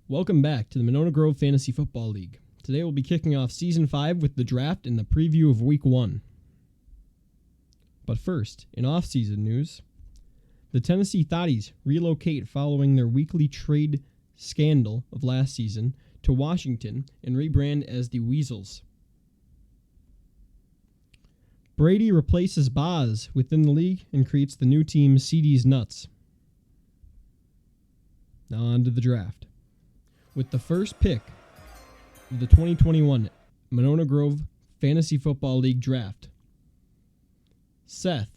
Welcome back to the Monona Grove Fantasy Football League. Today we'll be kicking off Season 5 with the draft and the preview of Week 1. But first, in off-season news, the Tennessee Thotties relocate following their weekly trade scandal of last season to Washington and rebrand as the Weasels. Brady replaces Boz within the league and creates the new team CD's Nuts. Now on to the draft. With the first pick of the 2021 Monona Grove Fantasy Football League draft, Seth,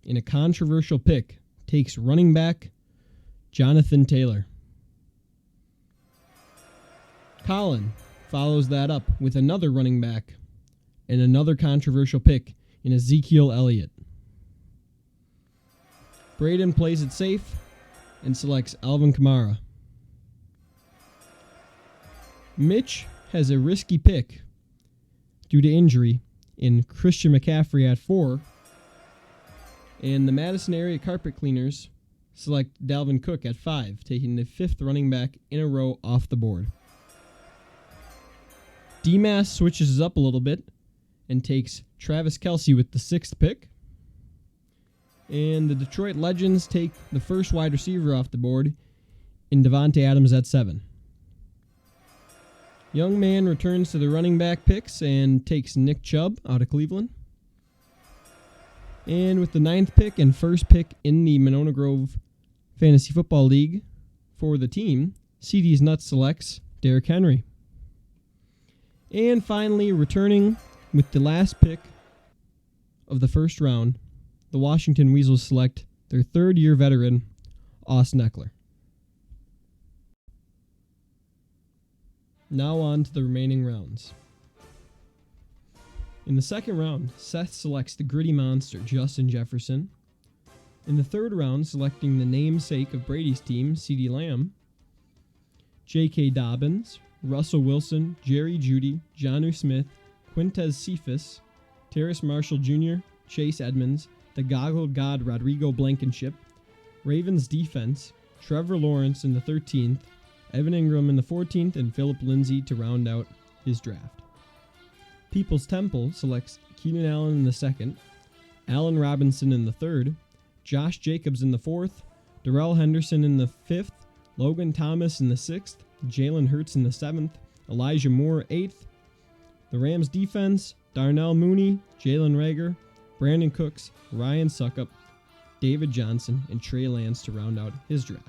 in a controversial pick, takes running back Jonathan Taylor. Colin follows that up with another running back and another controversial pick in Ezekiel Elliott. Braden plays it safe and selects Alvin Kamara. Mitch has a risky pick due to injury in Christian McCaffrey at 4, and the Madison area carpet cleaners select Dalvin Cook at 5, taking the 5th running back in a row off the board. DMAS switches up a little bit and takes Travis Kelce with the 6th pick, and the Detroit Legends take the first wide receiver off the board in Devontae Adams at 7. Young man returns to the running back picks and takes Nick Chubb out of Cleveland. And with the 9th pick and first pick in the Monona Grove Fantasy Football League for the team, CD's Nuts selects Derrick Henry. And finally, returning with the last pick of the first round, the Washington Weasels select their third-year veteran, Austin Eckler. Now on to the remaining rounds. In the second round, Seth selects the gritty monster, Justin Jefferson. In the third round, selecting the namesake of Brady's team, CeeDee Lamb, J.K. Dobbins, Russell Wilson, Jerry Jeudy, Jonnu Smith, Quintez Cephas, Terrace Marshall Jr., Chase Edmonds, the Goggle God Rodrigo Blankenship, Ravens defense, Trevor Lawrence in the 13th, Evan Ingram in the 14th, and Philip Lindsay to round out his draft. People's Temple selects Keenan Allen in the 2nd, Allen Robinson in the 3rd, Josh Jacobs in the 4th, Darrell Henderson in the 5th, Logan Thomas in the 6th, Jalen Hurts in the 7th, Elijah Moore 8th. The Rams defense, Darnell Mooney, Jalen Reagor, Brandon Cooks, Ryan Suckup, David Johnson, and Trey Lance to round out his draft.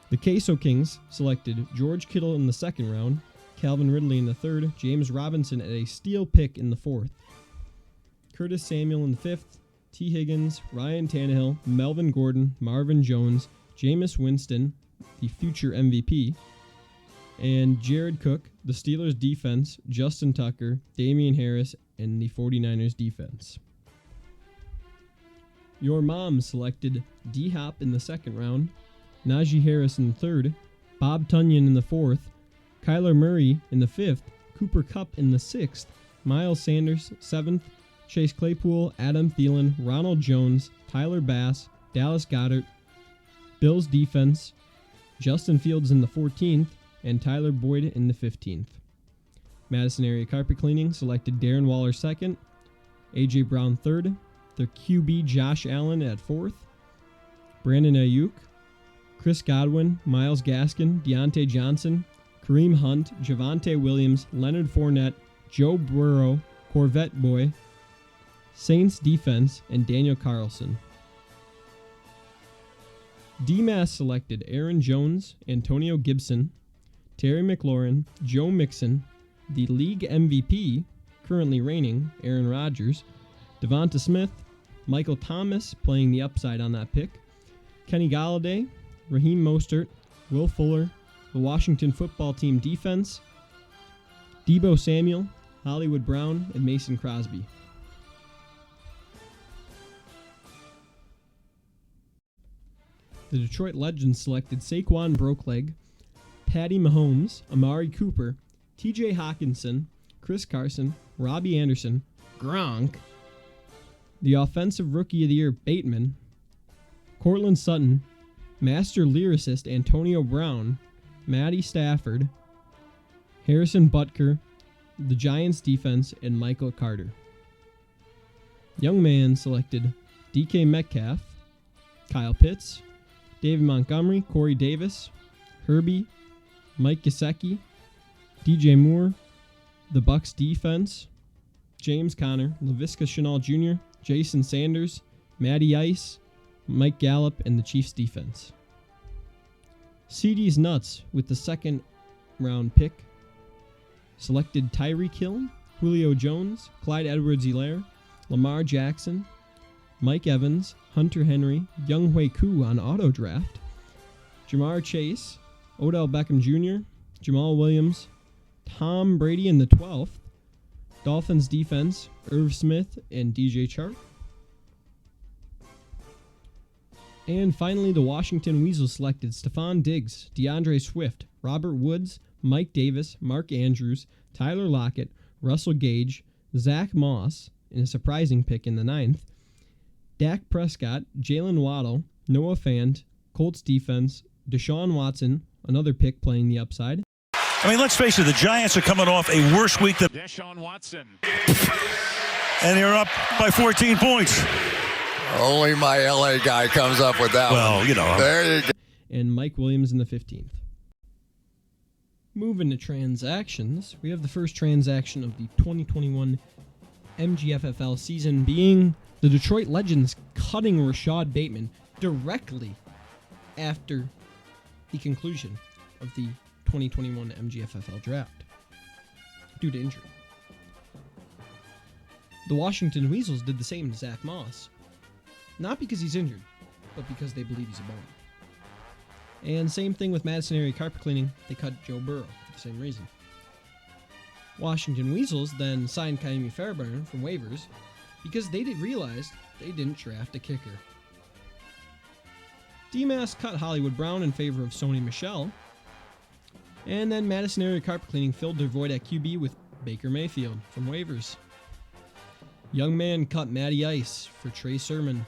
The Queso Kings selected George Kittle in the 2nd round, Calvin Ridley in the 3rd, James Robinson at a steal pick in the 4th, Curtis Samuel in the 5th, T. Higgins, Ryan Tannehill, Melvin Gordon, Marvin Jones, Jameis Winston, the future MVP, and Jared Cook, the Steelers defense, Justin Tucker, Damian Harris, and the 49ers defense. Your mom selected D-Hop in the 2nd round, Najee Harris in the 3rd, Bob Tunyon in the 4th, Kyler Murray in the 5th, Cooper Kupp in the 6th, Miles Sanders 7th, Chase Claypool, Adam Thielen, Ronald Jones, Tyler Bass, Dallas Goedert, Bills defense, Justin Fields in the 14th, and Tyler Boyd in the 15th. Madison area carpet cleaning selected Darren Waller 2nd, A.J. Brown 3rd, their QB Josh Allen at 4th, Brandon Ayuk, Chris Godwin, Myles Gaskin, Deontay Johnson, Kareem Hunt, Javonte Williams, Leonard Fournette, Joe Burrow, Corvette Boy, Saints defense, and Daniel Carlson. DMAS selected Aaron Jones, Antonio Gibson, Terry McLaurin, Joe Mixon, the league MVP, currently reigning, Aaron Rodgers, Devonta Smith, Michael Thomas playing the upside on that pick, Kenny Golladay, Raheem Mostert, Will Fuller, the Washington football team defense, Deebo Samuel, Hollywood Brown, and Mason Crosby. The Detroit Legends selected Saquon Brokeleg, Patty Mahomes, Amari Cooper, TJ Hawkinson, Chris Carson, Robbie Anderson, Gronk, the Offensive Rookie of the Year Bateman, Cortland Sutton, master lyricist Antonio Brown, Matty Stafford, Harrison Butker, the Giants defense, and Michael Carter. Young man selected DK Metcalf, Kyle Pitts, David Montgomery, Corey Davis, Herbie, Mike Gesicki, DJ Moore, the Bucs defense, James Conner, Laviska Shenault Jr., Jason Sanders, Matty Ice, Mike Gallup, and the Chiefs defense. CD's nuts with the second round pick selected Tyreek Hill, Julio Jones, Clyde Edwards-Helaire, Lamar Jackson, Mike Evans, Hunter Henry, Younghoe Koo on auto draft, Jamar Chase, Odell Beckham Jr., Jamal Williams, Tom Brady in the 12th, Dolphins defense, Irv Smith and DJ Chark. And finally, the Washington Weasels selected Stephon Diggs, DeAndre Swift, Robert Woods, Mike Davis, Mark Andrews, Tyler Lockett, Russell Gage, Zach Moss, in a surprising pick in the 9th, Dak Prescott, Jalen Waddle, Noah Fant, Colts defense, Deshaun Watson, another pick playing the upside. I mean, let's face it, the Giants are coming off a worse week than Deshaun Watson. And they're up by 14 points. Only my LA guy comes up with that Well, one. you know. There you go. And Mike Williams in the 15th. Moving to transactions, we have the first transaction of the 2021 MGFFL season being the Detroit Legends cutting Rashad Bateman directly after the conclusion of the 2021 MGFFL draft due to injury. The Washington Weasels did the same to Zach Moss, not because he's injured, but because they believe he's a bum. And same thing with Madison area carpet cleaning, they cut Joe Burrow for the same reason. Washington Weasels then signed Kaimi Fairbairn from waivers because they realized they didn't draft a kicker. DMAS cut Hollywood Brown in favor of Sony Michel, and then Madison area carpet cleaning filled their void at QB with Baker Mayfield from waivers. Young man cut Matty Ice for Trey Sermon,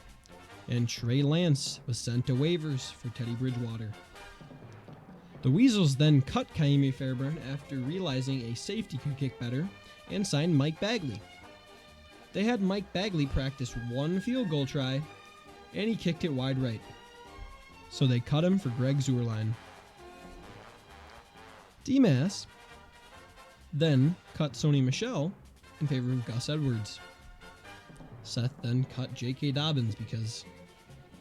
and Trey Lance was sent to waivers for Teddy Bridgewater. The Weasels then cut Kaimi Fairbairn after realizing a safety could kick better and signed Mike Bagley. They had Mike Bagley practice one field goal try, and he kicked it wide right. So they cut him for Greg Zuerlein. DMAS then cut Sony Michel in favor of Gus Edwards. Seth then cut J.K. Dobbins because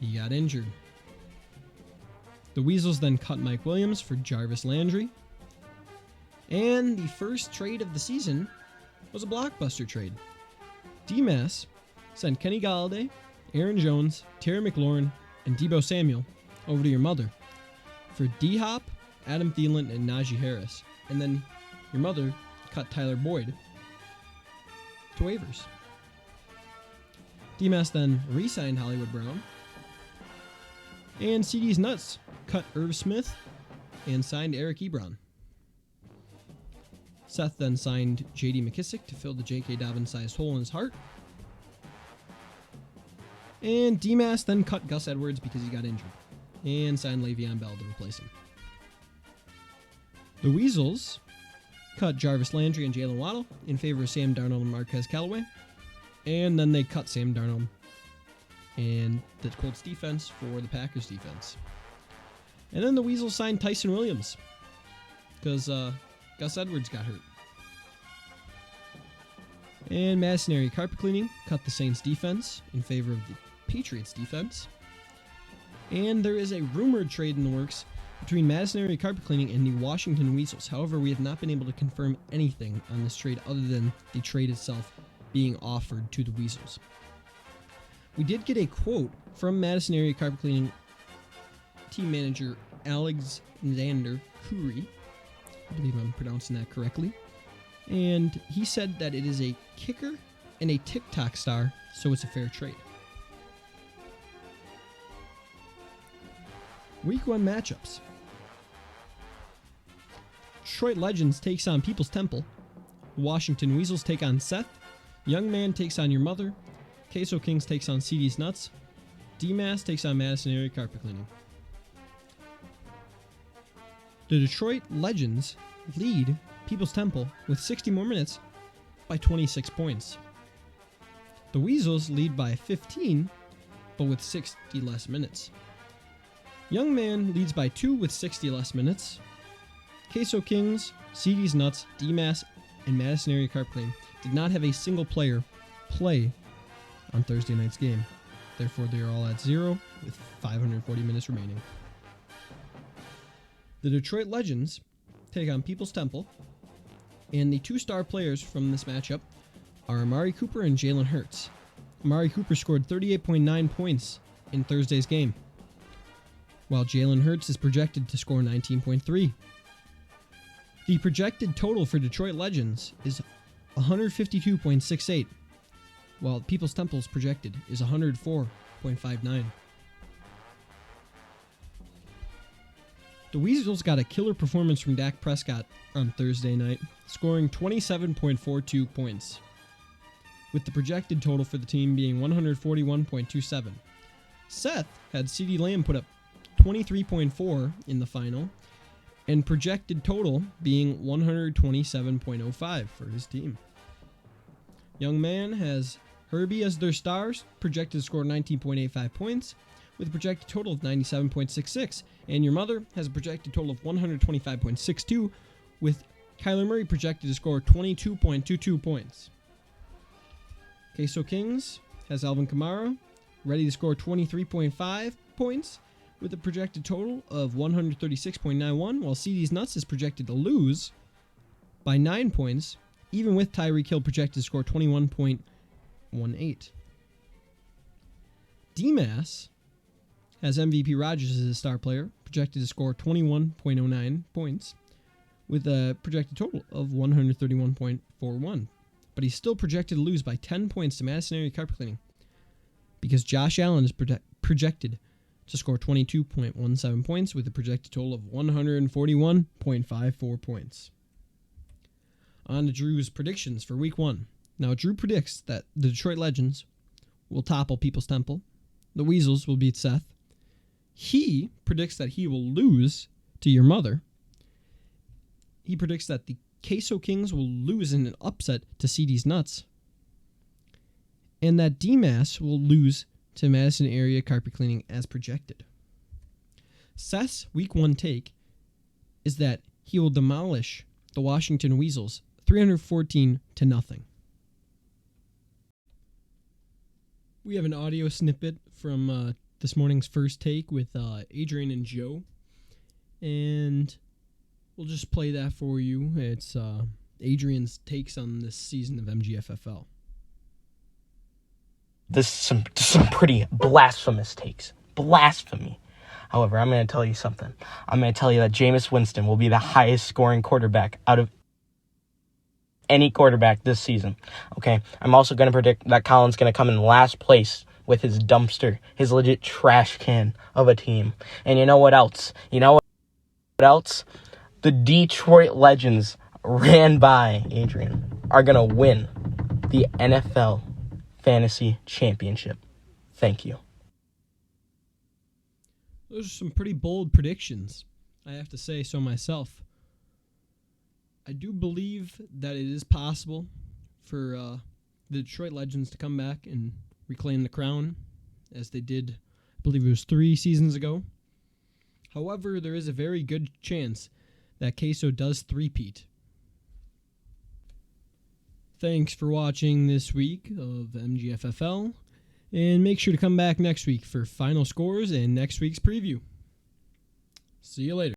he got injured. The Weasels then cut Mike Williams for Jarvis Landry. And the first trade of the season was a blockbuster trade. DMAS sent Kenny Galladay, Aaron Jones, Terry McLaurin, and Deebo Samuel over to your mother for D-Hop, Adam Thielen, and Najee Harris. And then your mother cut Tyler Boyd to waivers. DMAS then re-signed Hollywood Brown. And CD's nuts cut Irv Smith and signed Eric Ebron. Seth then signed J.D. McKissick to fill the J.K. Dobbins-sized hole in his heart. And DMAS then cut Gus Edwards because he got injured and signed Le'Veon Bell to replace him. The Weasels cut Jarvis Landry and Jalen Waddle in favor of Sam Darnold and Marquez Callaway. And then they cut Sam Darnold and the Colts defense for the Packers defense. And then the Weasels signed Tyson Williams because Gus Edwards got hurt. And Madison area carpet cleaning cut the Saints defense in favor of the Patriots defense. And there is a rumored trade in the works between Madison area carpet cleaning and the Washington Weasels. However, we have not been able to confirm anything on this trade other than the trade itself being offered to the Weasels. We did get a quote from Madison area carpet cleaning team manager Alexander Khoury. I believe I'm pronouncing that correctly. And he said that it is a kicker and a TikTok star, so it's a fair trade. Week 1 matchups. Detroit Legends takes on People's Temple. Washington Weasels take on Seth. Young Man takes on your mother. Queso Kings takes on CD's Nuts. DMAS takes on Madison area carpet cleaning. The Detroit Legends lead People's Temple with 60 more minutes by 26 points. The Weasels lead by 15, but with 60 less minutes. Young Man leads by 2 with 60 less minutes. Queso Kings, CD's Nuts, DMAS, and Madison Area Carp Clean did not have a single player play on Thursday night's game. Therefore, they are all at 0 with 540 minutes remaining. The Detroit Legends take on People's Temple, and the 2 star players from this matchup are Amari Cooper and Jalen Hurts. Amari Cooper scored 38.9 points in Thursday's game, while Jalen Hurts is projected to score 19.3. The projected total for Detroit Legends is 152.68, while People's Temple's projected is 104.59. The Weasels got a killer performance from Dak Prescott on Thursday night, scoring 27.42 points, with the projected total for the team being 141.27. Seth had CeeDee Lamb put up 23.4 in the final, and projected total being 127.05 for his team. Young Man has Herbie as their stars, projected to score 19.85 points, with a projected total of 97.66, and Your Mother has a projected total of 125.62, with Kyler Murray projected to score 22.22 points. Queso Kings has Alvin Kamara, ready to score 23.5 points, with a projected total of 136.91, while CD's Nuts is projected to lose by 9 points, even with Tyreek Hill projected to score 21.18. DMAS has MVP Rogers as his star player, projected to score 21.09 points, with a projected total of 131.41. But he's still projected to lose by 10 points to Madison Area Carpet Cleaning, because Josh Allen is projected to score 22.17 points with a projected total of 141.54 points. On to Drew's predictions for Week 1. Now, Drew predicts that the Detroit Legends will topple People's Temple. The Weasels will beat Seth. He predicts that he will lose to Your Mother. He predicts that the Queso Kings will lose in an upset to CD's Nuts, and that DMAS will lose to Madison Area Carpet Cleaning as projected. Seth's Week 1 take is that he will demolish the Washington Weasels 314-0. We have an audio snippet from this morning's first take with Adrian and Joe, and we'll just play that for you. It's Adrian's takes on this season of MGFFL. This is some pretty blasphemous takes. Blasphemy. However, I'm going to tell you something. I'm going to tell you that Jameis Winston will be the highest scoring quarterback out of any quarterback this season. Okay? I'm also going to predict that Colin's going to come in last place with his dumpster, his legit trash can of a team. And you know what else? The Detroit Legends, ran by Adrian, are going to win the NFL Fantasy Championship. Thank you. Those are some pretty bold predictions, I have to say so myself. I do believe that it is possible for the Detroit Legends to come back and reclaim the crown, as they did, I believe it was 3 seasons ago. However, there is a very good chance that Queso does three-peat. Thanks for watching this week of MGFFL, and make sure to come back next week for final scores and next week's preview. See you later.